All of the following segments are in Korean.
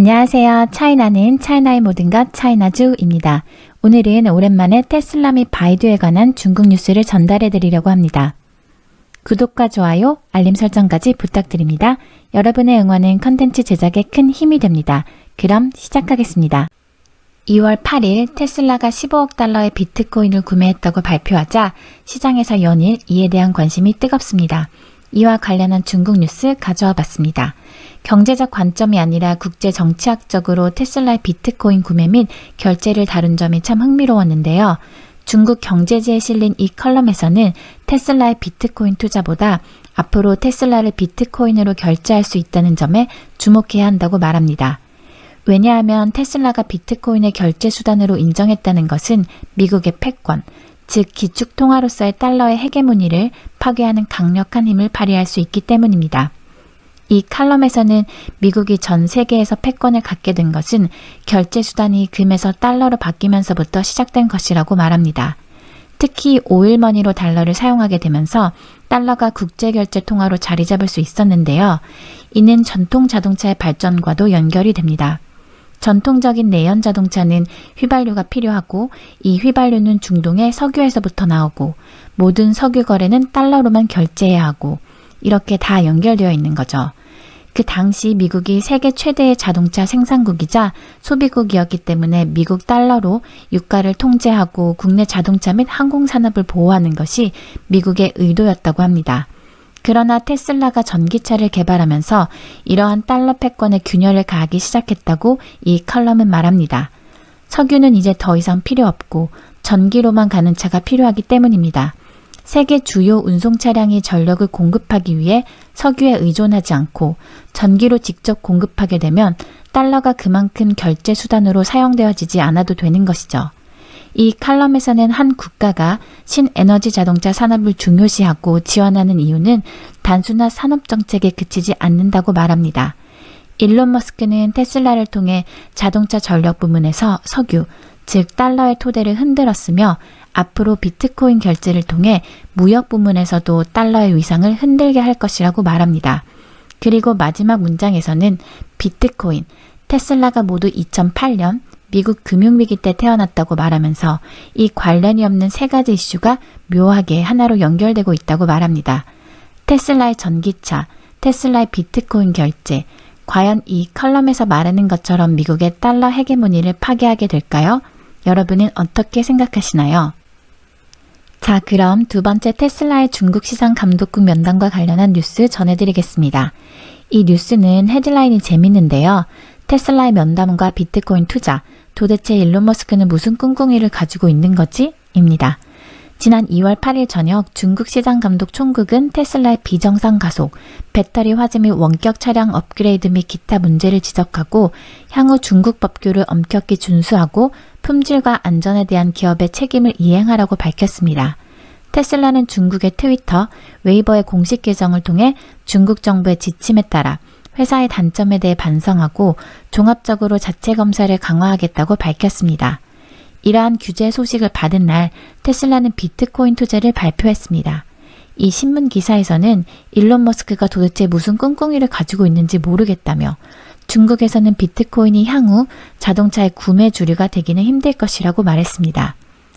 안녕하세요. 차이나는 차이나의 모든 것 차이나주입니다. 오늘은 오랜만에 테슬라 및 바이두에 관한 중국 뉴스를 전달해 드리려고 합니다. 구독과 좋아요, 알림 설정까지 부탁드립니다. 여러분의 응원은 컨텐츠 제작에 큰 힘이 됩니다. 그럼 시작하겠습니다. 2월 8일 테슬라가 15억 달러의 비트코인을 구매했다고 발표하자 시장에서 연일 이에 대한 관심이 뜨겁습니다. 이와 관련한 중국 뉴스 가져와 봤습니다. 경제적 관점이 아니라 국제 정치학적으로 테슬라의 비트코인 구매 및 결제를 다룬 점이 참 흥미로웠는데요. 중국 경제지에 실린 이 컬럼에서는 테슬라의 비트코인 투자보다 앞으로 테슬라를 비트코인으로 결제할 수 있다는 점에 주목해야 한다고 말합니다. 왜냐하면 테슬라가 비트코인의 결제 수단으로 인정했다는 것은 미국의 패권, 즉 기축통화로서의 달러의 헤게모니를 파괴하는 강력한 힘을 발휘할 수 있기 때문입니다. 이 칼럼에서는 미국이 전 세계에서 패권을 갖게 된 것은 결제 수단이 금에서 달러로 바뀌면서부터 시작된 것이라고 말합니다. 특히 오일머니로 달러를 사용하게 되면서 달러가 국제결제 통화로 자리 잡을 수 있었는데요. 이는 전통 자동차의 발전과도 연결이 됩니다. 전통적인 내연 자동차는 휘발유가 필요하고 이 휘발유는 중동의 석유에서부터 나오고 모든 석유 거래는 달러로만 결제해야 하고 이렇게 다 연결되어 있는 거죠. 그 당시 미국이 세계 최대의 자동차 생산국이자 소비국이었기 때문에 미국 달러로 유가를 통제하고 국내 자동차 및 항공산업을 보호하는 것이 미국의 의도였다고 합니다. 그러나 테슬라가 전기차를 개발하면서 이러한 달러 패권에 균열을 가하기 시작했다고 이 컬럼은 말합니다. 석유는 이제 더 이상 필요 없고 전기로만 가는 차가 필요하기 때문입니다. 세계 주요 운송 차량이 전력을 공급하기 위해 석유에 의존하지 않고 전기로 직접 공급하게 되면 달러가 그만큼 결제 수단으로 사용되어지지 않아도 되는 것이죠. 이 칼럼에서는 한 국가가 신에너지 자동차 산업을 중요시하고 지원하는 이유는 단순한 산업 정책에 그치지 않는다고 말합니다. 일론 머스크는 테슬라를 통해 자동차 전력 부문에서 석유, 즉 달러의 토대를 흔들었으며 앞으로 비트코인 결제를 통해 무역 부문에서도 달러의 위상을 흔들게 할 것이라고 말합니다. 그리고 마지막 문장에서는 비트코인, 테슬라가 모두 2008년 미국 금융위기 때 태어났다고 말하면서 이 관련이 없는 세 가지 이슈가 묘하게 하나로 연결되고 있다고 말합니다. 테슬라의 전기차, 테슬라의 비트코인 결제, 과연 이 컬럼에서 말하는 것처럼 미국의 달러 헤게모니를 파괴하게 될까요? 여러분은 어떻게 생각하시나요? 자, 그럼 두 번째 테슬라의 중국 시장 감독국 면담과 관련한 뉴스 전해드리겠습니다. 이 뉴스는 헤드라인이 재밌는데요. 테슬라의 면담과 비트코인 투자, 도대체 일론 머스크는 무슨 꿍꿍이를 가지고 있는 거지? 입니다. 지난 2월 8일 저녁 중국 시장 감독 총국은 테슬라의 비정상 가속, 배터리 화재 및 원격 차량 업그레이드 및 기타 문제를 지적하고 향후 중국 법규를 엄격히 준수하고 품질과 안전에 대한 기업의 책임을 이행하라고 밝혔습니다. 테슬라는 중국의 트위터, 웨이버의 공식 계정을 통해 중국 정부의 지침에 따라 회사의 단점에 대해 반성하고 종합적으로 자체 검사를 강화하겠다고 밝혔습니다. 이러한 규제 소식을 받은 날 테슬라는 비트코인 투자를 발표했습니다. 이 신문 기사에서는 일론 머스크가 도대체 무슨 꿍꿍이를 가지고 있는지 모르겠다며 중국에서는 비트코인이 향후 자동차의 구매 주류가 되기는 힘들 것이라고 말했습니다.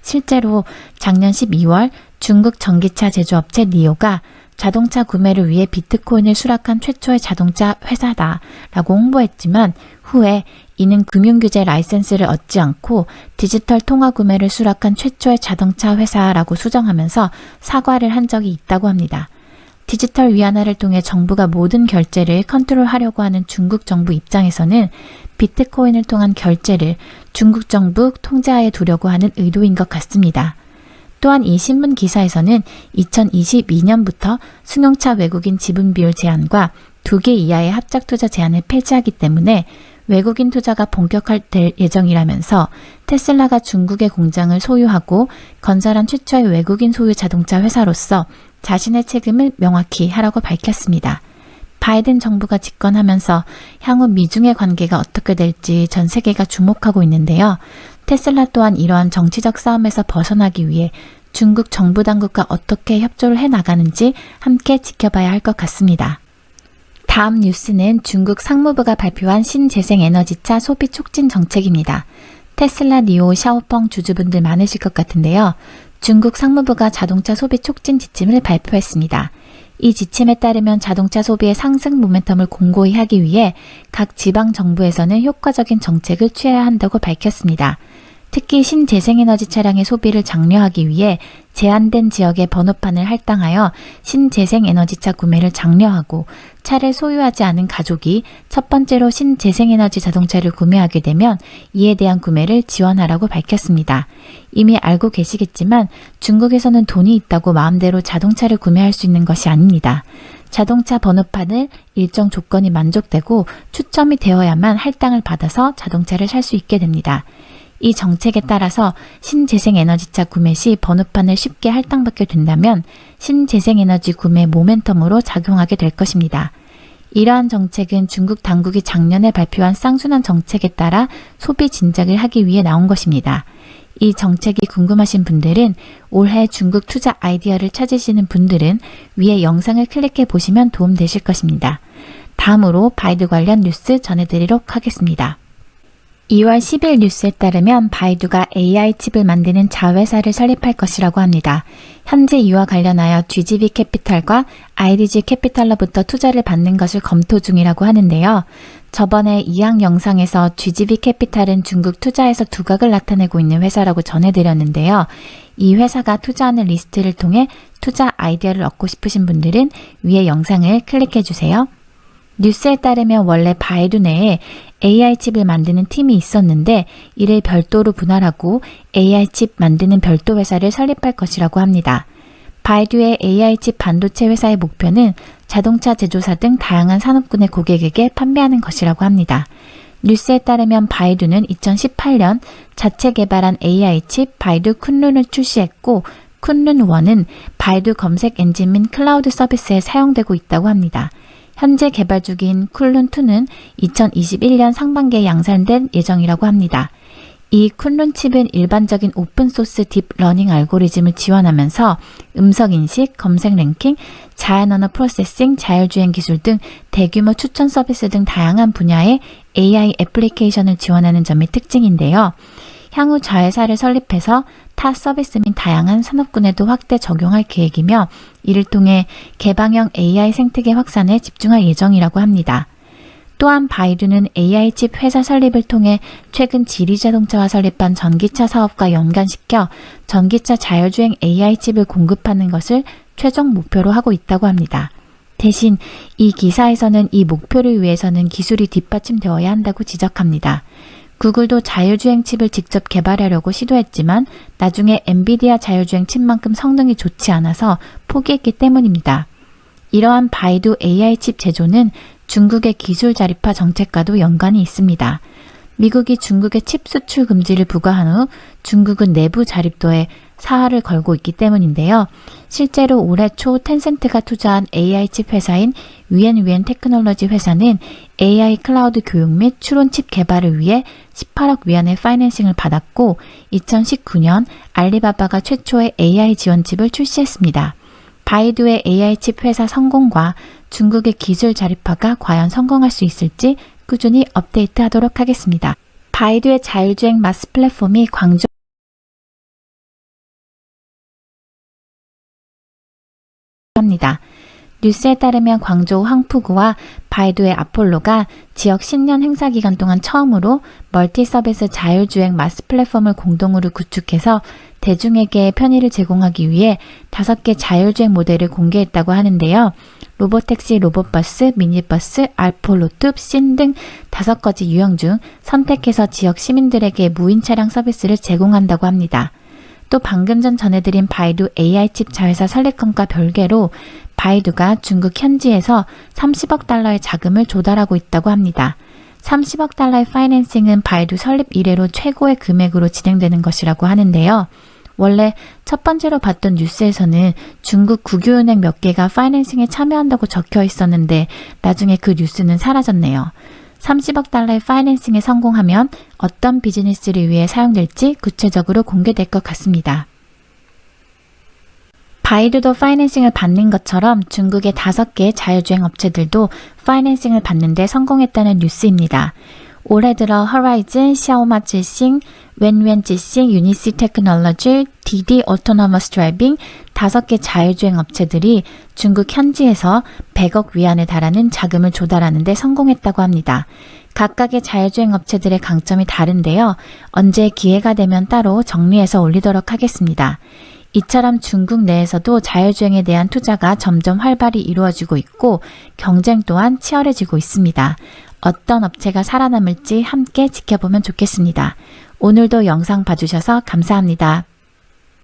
실제로 작년 12월 중국 전기차 제조업체 니오가 자동차 구매를 위해 비트코인을 수락한 최초의 자동차 회사다라고 홍보했지만 후에 이는 금융규제 라이센스를 얻지 않고 디지털 통화 구매를 수락한 최초의 자동차 회사라고 수정하면서 사과를 한 적이 있다고 합니다. 디지털 위안화를 통해 정부가 모든 결제를 컨트롤하려고 하는 중국 정부 입장에서는 비트코인을 통한 결제를 중국 정부 통제하에 두려고 하는 의도인 것 같습니다. 또한 이 신문 기사에서는 2022년부터 승용차 외국인 지분 비율 제한과 2개 이하의 합작 투자 제한을 폐지하기 때문에 외국인 투자가 본격화될 예정이라면서 테슬라가 중국의 공장을 소유하고 건설한 최초의 외국인 소유 자동차 회사로서 자신의 책임을 명확히 하라고 밝혔습니다. 바이든 정부가 집권하면서 향후 미중의 관계가 어떻게 될지 전 세계가 주목하고 있는데요. 테슬라 또한 이러한 정치적 싸움에서 벗어나기 위해 중국 정부 당국과 어떻게 협조를 해나가는지 함께 지켜봐야 할 것 같습니다. 다음 뉴스는 중국 상무부가 발표한 신재생에너지차 소비 촉진 정책입니다. 테슬라, 니오, 샤오펑 주주분들 많으실 것 같은데요. 중국 상무부가 자동차 소비 촉진 지침을 발표했습니다. 이 지침에 따르면 자동차 소비의 상승 모멘텀을 공고히 하기 위해 각 지방 정부에서는 효과적인 정책을 취해야 한다고 밝혔습니다. 특히 신재생에너지 차량의 소비를 장려하기 위해 제한된 지역의 번호판을 할당하여 신재생에너지차 구매를 장려하고 차를 소유하지 않은 가족이 첫 번째로 신재생에너지 자동차를 구매하게 되면 이에 대한 구매를 지원하라고 밝혔습니다. 이미 알고 계시겠지만 중국에서는 돈이 있다고 마음대로 자동차를 구매할 수 있는 것이 아닙니다. 자동차 번호판을 일정 조건이 만족되고 추첨이 되어야만 할당을 받아서 자동차를 살 수 있게 됩니다. 이 정책에 따라서 신재생에너지차 구매 시 번호판을 쉽게 할당받게 된다면 신재생에너지 구매 모멘텀으로 작용하게 될 것입니다. 이러한 정책은 중국 당국이 작년에 발표한 쌍순환 정책에 따라 소비 진작을 하기 위해 나온 것입니다. 이 정책이 궁금하신 분들은 올해 중국 투자 아이디어를 찾으시는 분들은 위에 영상을 클릭해 보시면 도움되실 것입니다. 다음으로 바이두 관련 뉴스 전해드리도록 하겠습니다. 2월 10일 뉴스에 따르면 바이두가 AI 칩을 만드는 자회사를 설립할 것이라고 합니다. 현재 이와 관련하여 GGV 캐피탈과 IDG 캐피탈로부터 투자를 받는 것을 검토 중이라고 하는데요. 저번에 이항 영상에서 GGV 캐피탈은 중국 투자에서 두각을 나타내고 있는 회사라고 전해드렸는데요. 이 회사가 투자하는 리스트를 통해 투자 아이디어를 얻고 싶으신 분들은 위에 영상을 클릭해주세요. 뉴스에 따르면 원래 바이두 내에 AI 칩을 만드는 팀이 있었는데 이를 별도로 분할하고 AI 칩 만드는 별도 회사를 설립할 것이라고 합니다. 바이두의 AI 칩 반도체 회사의 목표는 자동차 제조사 등 다양한 산업군의 고객에게 판매하는 것이라고 합니다. 뉴스에 따르면 바이두는 2018년 자체 개발한 AI 칩 바이두 쿤룬을 출시했고 쿤룬1은 바이두 검색 엔진 및 클라우드 서비스에 사용되고 있다고 합니다. 현재 개발 중인 쿤룬2는 2021년 상반기에 양산될 예정이라고 합니다. 이 쿤룬 칩은 일반적인 오픈소스 딥러닝 알고리즘을 지원하면서 음성인식, 검색 랭킹, 자연언어 프로세싱, 자율주행 기술 등 대규모 추천 서비스 등 다양한 분야의 AI 애플리케이션을 지원하는 점이 특징인데요. 향후 자회사를 설립해서 타 서비스 및 다양한 산업군에도 확대 적용할 계획이며 이를 통해 개방형 AI 생태계 확산에 집중할 예정이라고 합니다. 또한 바이두는 AI 칩 회사 설립을 통해 최근 지리자동차와 설립한 전기차 사업과 연관시켜 전기차 자율주행 AI 칩을 공급하는 것을 최종 목표로 하고 있다고 합니다. 대신 이 기사에서는 이 목표를 위해서는 기술이 뒷받침되어야 한다고 지적합니다. 구글도 자율주행 칩을 직접 개발하려고 시도했지만 나중에 엔비디아 자율주행 칩만큼 성능이 좋지 않아서 포기했기 때문입니다. 이러한 바이두 AI 칩 제조는 중국의 기술 자립화 정책과도 연관이 있습니다. 미국이 중국에 칩 수출 금지를 부과한 후 중국은 내부 자립도에 사활을 걸고 있기 때문인데요. 실제로 올해 초 텐센트가 투자한 AI 칩 회사인 위엔위엔 테크놀로지 회사는 AI 클라우드 교육 및 추론 칩 개발을 위해 18억 위안의 파이낸싱을 받았고 2019년 알리바바가 최초의 AI 지원칩을 출시했습니다. 바이두의 AI 칩 회사 성공과 중국의 기술 자립화가 과연 성공할 수 있을지 꾸준히 업데이트하도록 하겠습니다. 바이두의 자율주행 마스 플랫폼이 광주 합니다. 뉴스에 따르면 광저우 황푸구와 바이두의 아폴로가 지역 신년 행사 기간 동안 처음으로 멀티 서비스 자율주행 마스 플랫폼을 공동으로 구축해서 대중에게 편의를 제공하기 위해 5개 자율주행 모델을 공개했다고 하는데요. 로보택시, 로봇버스, 미니버스, 알폴로, 뚝신 등 5가지 유형 중 선택해서 지역 시민들에게 무인 차량 서비스를 제공한다고 합니다. 또 방금 전 전해드린 바이두 AI 칩 자회사 설립건과 별개로 바이두가 중국 현지에서 30억 달러의 자금을 조달하고 있다고 합니다. 30억 달러의 파이낸싱은 바이두 설립 이래로 최고의 금액으로 진행되는 것이라고 하는데요. 원래 첫 번째로 봤던 뉴스에서는 중국 국유은행 몇 개가 파이낸싱에 참여한다고 적혀 있었는데 나중에 그 뉴스는 사라졌네요. 30억 달러의 파이낸싱에 성공하면 어떤 비즈니스를 위해 사용될지 구체적으로 공개될 것 같습니다. 바이두도 파이낸싱을 받는 것처럼 중국의 5개 자율주행 업체들도 파이낸싱을 받는데 성공했다는 뉴스입니다. 올해 들어 허라이즌, 샤오마지싱, 웬웬지싱, 유니시 테크놀로지, 디디 오토노머스 드라이빙 5개 자율주행 업체들이 중국 현지에서 100억 위안에 달하는 자금을 조달하는 데 성공했다고 합니다. 각각의 자율주행 업체들의 강점이 다른데요. 언제 기회가 되면 따로 정리해서 올리도록 하겠습니다. 이처럼 중국 내에서도 자율주행에 대한 투자가 점점 활발히 이루어지고 있고 경쟁 또한 치열해지고 있습니다. 어떤 업체가 살아남을지 함께 지켜보면 좋겠습니다. 오늘도 영상 봐주셔서 감사합니다.